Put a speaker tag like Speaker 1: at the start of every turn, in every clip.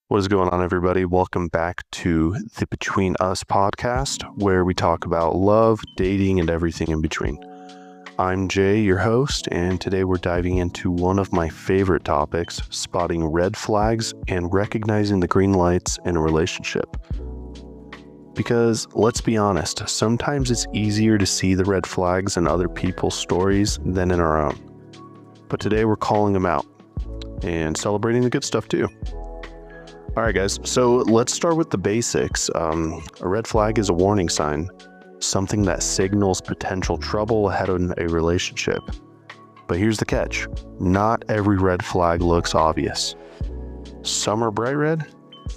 Speaker 1: What is going on, everybody? Welcome back to the Between Us podcast, where we talk about love, dating, and everything in between. I'm Jay, your host, and today we're diving into one of my favorite topics, spotting red flags and recognizing the green lights in a relationship. Because let's be honest, sometimes it's easier to see the red flags in other people's stories than in our own. But today we're calling them out and celebrating the good stuff too. All right, guys, so let's start with the basics. A red flag is a warning sign, something that signals potential trouble ahead in a relationship. But here's the catch. Not every red flag looks obvious. Some are bright red,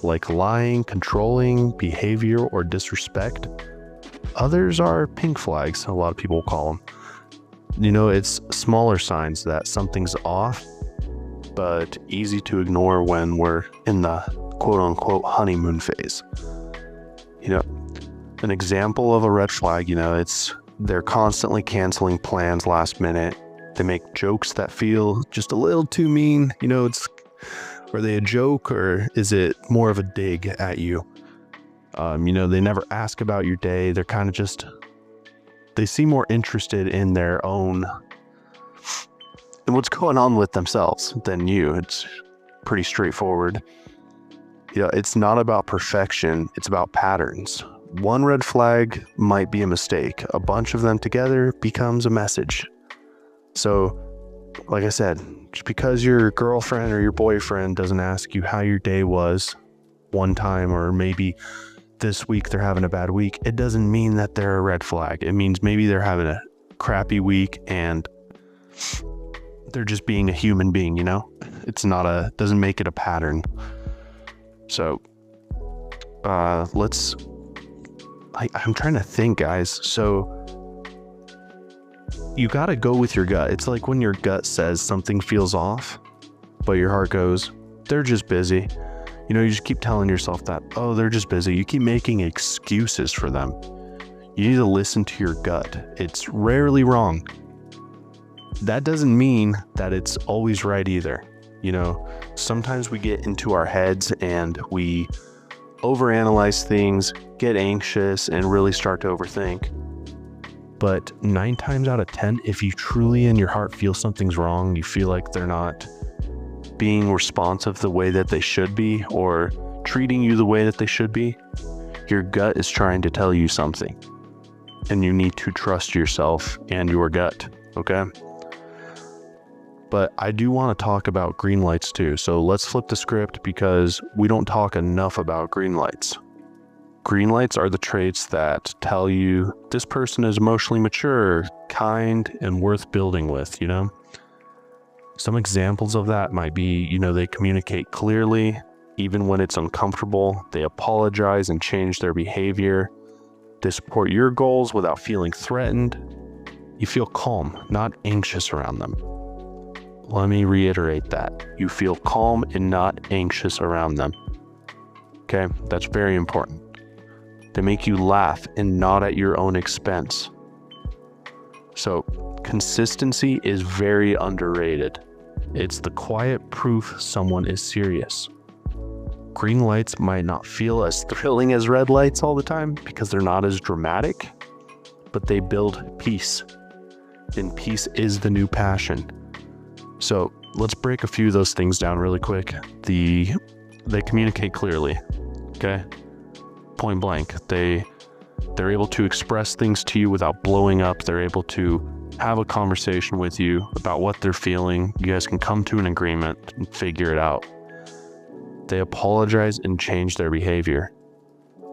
Speaker 1: like lying, controlling, behavior, or disrespect. Others are pink flags, a lot of people call them. It's smaller signs that something's off, but easy to ignore when we're in the quote-unquote honeymoon phase. An example of a red flag, they're constantly canceling plans last minute. They make jokes that feel just a little too mean. Are they a joke or is it more of a dig at you? They never ask about your day. They're kind of they seem more interested in their own and what's going on with themselves than you. It's pretty straightforward. It's not about perfection. It's about patterns. One red flag might be a mistake. A bunch of them together becomes a message. So, like I said, just because your girlfriend or your boyfriend doesn't ask you how your day was one time, or maybe this week they're having a bad week, it doesn't mean that they're a red flag. It means maybe they're having a crappy week and they're just being a human being, doesn't make it a pattern. So, I'm trying to think, guys. So you got to go with your gut. It's like when your gut says something feels off, but your heart goes, they're just busy. You just keep telling yourself that, oh, they're just busy. You keep making excuses for them. You need to listen to your gut. It's rarely wrong. That doesn't mean that it's always right either. Sometimes we get into our heads and we overanalyze things, get anxious, and really start to overthink. But 9 times out of 10, if you truly in your heart feel something's wrong, you feel like they're not being responsive the way that they should be or treating you the way that they should be, your gut is trying to tell you something. And you need to trust yourself and your gut, okay? But I do want to talk about green lights too. So let's flip the script because we don't talk enough about green lights. Green lights are the traits that tell you this person is emotionally mature, kind, and worth building with, Some examples of that might be, they communicate clearly, even when it's uncomfortable. They apologize and change their behavior. They support your goals without feeling threatened. You feel calm, not anxious around them. Let me reiterate that. You feel calm and not anxious around them. Okay, that's very important. They make you laugh and not at your own expense. So, consistency is very underrated. It's the quiet proof someone is serious. Green lights might not feel as thrilling as red lights all the time because they're not as dramatic, but they build peace. And peace is the new passion. So let's break a few of those things down really quick. They communicate clearly, okay? Point blank. They're able to express things to you without blowing up. They're able to have a conversation with you about what they're feeling. You guys can come to an agreement and figure it out. They apologize and change their behavior.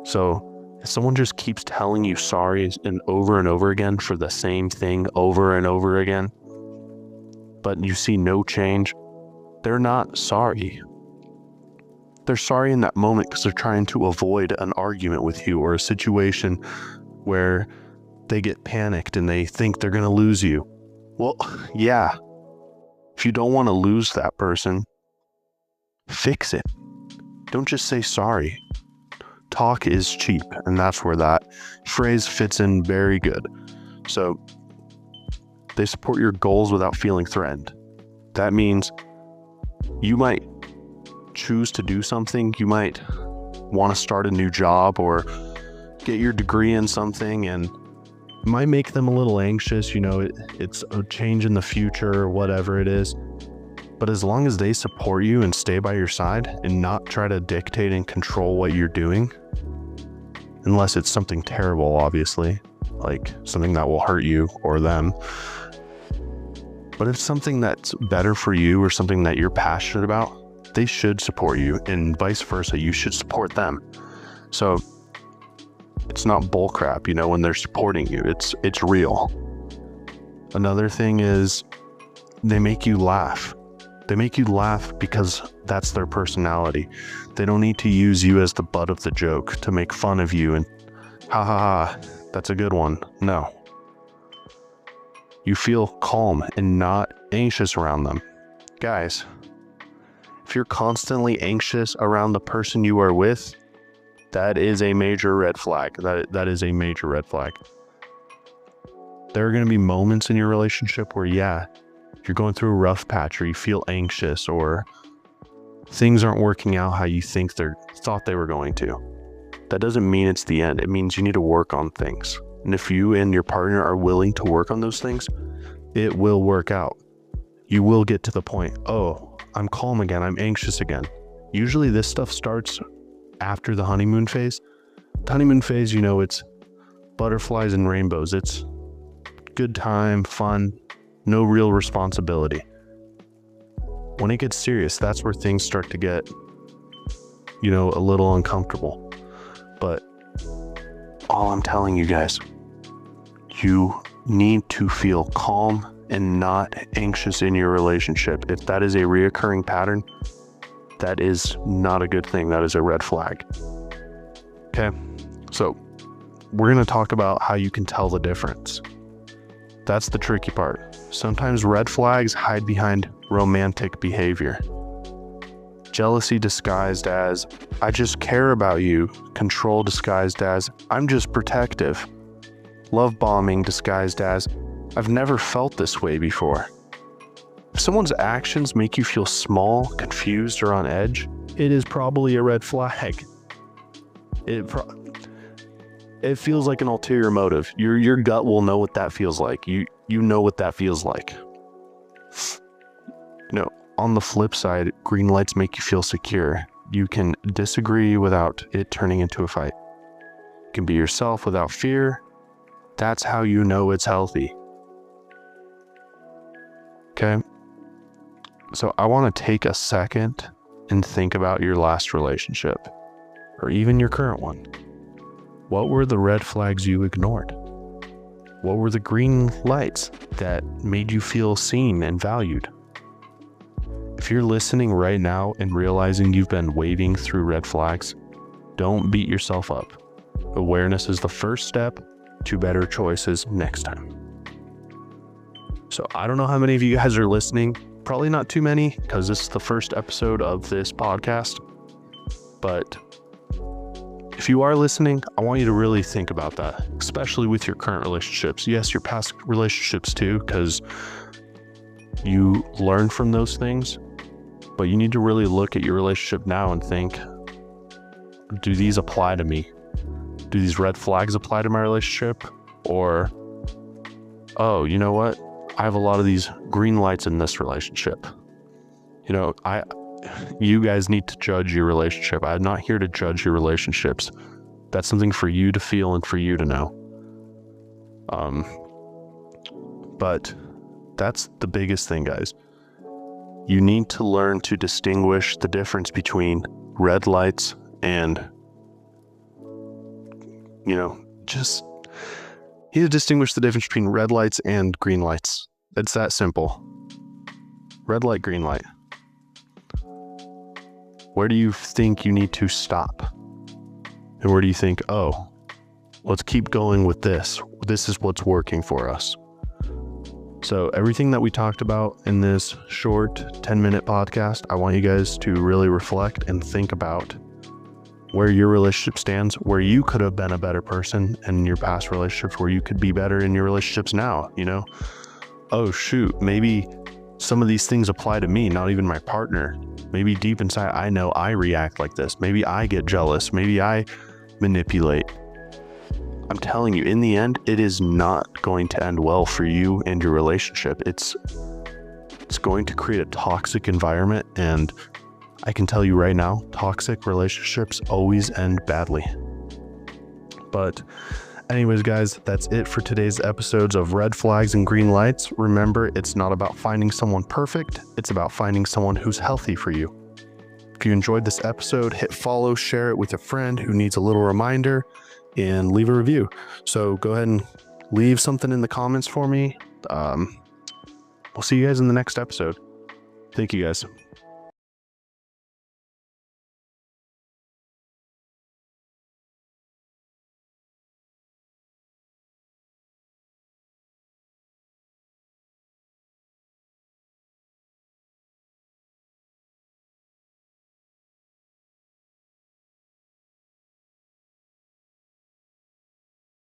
Speaker 1: So if someone just keeps telling you sorry and over again for the same thing over and over again, but you see no change, they're not sorry. They're sorry in that moment because they're trying to avoid an argument with you or a situation where they get panicked and they think they're going to lose you. Well, yeah. If you don't want to lose that person, fix it. Don't just say sorry. Talk is cheap, and that's where that phrase fits in very good. So, they support your goals without feeling threatened. That means you might choose to do something. You might want to start a new job or get your degree in something, and it might make them a little anxious. It's a change in the future or whatever it is. But as long as they support you and stay by your side and not try to dictate and control what you're doing, unless it's something terrible, obviously, like something that will hurt you or them. But if it's something that's better for you or something that you're passionate about, they should support you, and vice versa, you should support them. So it's not bullcrap, when they're supporting you. It's real. Another thing is they make you laugh. They make you laugh because that's their personality. They don't need to use you as the butt of the joke to make fun of you and ha ha ha, that's a good one. No. You feel calm and not anxious around them. Guys, if you're constantly anxious around the person you are with, that is a major red flag. That is a major red flag. There are going to be moments in your relationship where, you're going through a rough patch, or you feel anxious, or things aren't working out how you thought they were going to. That doesn't mean it's the end. It means you need to work on things. And if you and your partner are willing to work on those things, it will work out. You will get to the point, oh, I'm calm again, I'm anxious again. Usually this stuff starts after the honeymoon phase. The honeymoon phase, it's butterflies and rainbows. It's good time, fun, no real responsibility. When it gets serious, that's where things start to get, a little uncomfortable. But all I'm telling you guys, you need to feel calm and not anxious in your relationship. If that is a reoccurring pattern, that is not a good thing. That is a red flag. Okay, so we're going to talk about how you can tell the difference. That's the tricky part. Sometimes red flags hide behind romantic behavior. Jealousy disguised as, I just care about you. Control disguised as, I'm just protective. Love bombing disguised as, I've never felt this way before. If someone's actions make you feel small, confused, or on edge, it is probably a red flag. It feels like an ulterior motive. Your gut will know what that feels like. You know what that feels like. On the flip side, green lights make you feel secure. You can disagree without it turning into a fight. You can be yourself without fear. That's how you know it's healthy. Okay? So I want to take a second and think about your last relationship, or even your current one. What were the red flags you ignored? What were the green lights that made you feel seen and valued? If you're listening right now and realizing you've been wading through red flags, don't beat yourself up. Awareness is the first step to better choices next time. So I don't know how many of you guys are listening. Probably not too many, because this is the first episode of this podcast. But if you are listening, I want you to really think about that, especially with your current relationships. Yes, your past relationships too, because you learn from those things. But you need to really look at your relationship now and think, do these apply to me? Do these red flags apply to my relationship? Or, oh, you know what? I have a lot of these green lights in this relationship. You guys need to judge your relationship. I'm not here to judge your relationships. That's something for you to feel and for you to know. But that's the biggest thing, guys. You need to learn to distinguish the difference between red lights and, you need to distinguish the difference between red lights and green lights. It's that simple. Red light, green light. Where do you think you need to stop? And where do you think, oh, let's keep going with this. This is what's working for us. So everything that we talked about in this short 10-minute podcast, I want you guys to really reflect and think about where your relationship stands, where you could have been a better person in your past relationships, where you could be better in your relationships now, Oh, shoot, maybe some of these things apply to me, not even my partner. Maybe deep inside, I know I react like this. Maybe I get jealous. Maybe I manipulate. I'm telling you, in the end, it is not going to end well for you and your relationship. It's going to create a toxic environment. And I can tell you right now, toxic relationships always end badly. But anyways, guys, that's it for today's episodes of Red Flags and Green Lights. Remember, it's not about finding someone perfect. It's about finding someone who's healthy for you. If you enjoyed this episode, hit follow, share it with a friend who needs a little reminder, and leave a review. So go ahead and leave something in the comments for me. We'll see you guys in the next episode. Thank you, guys.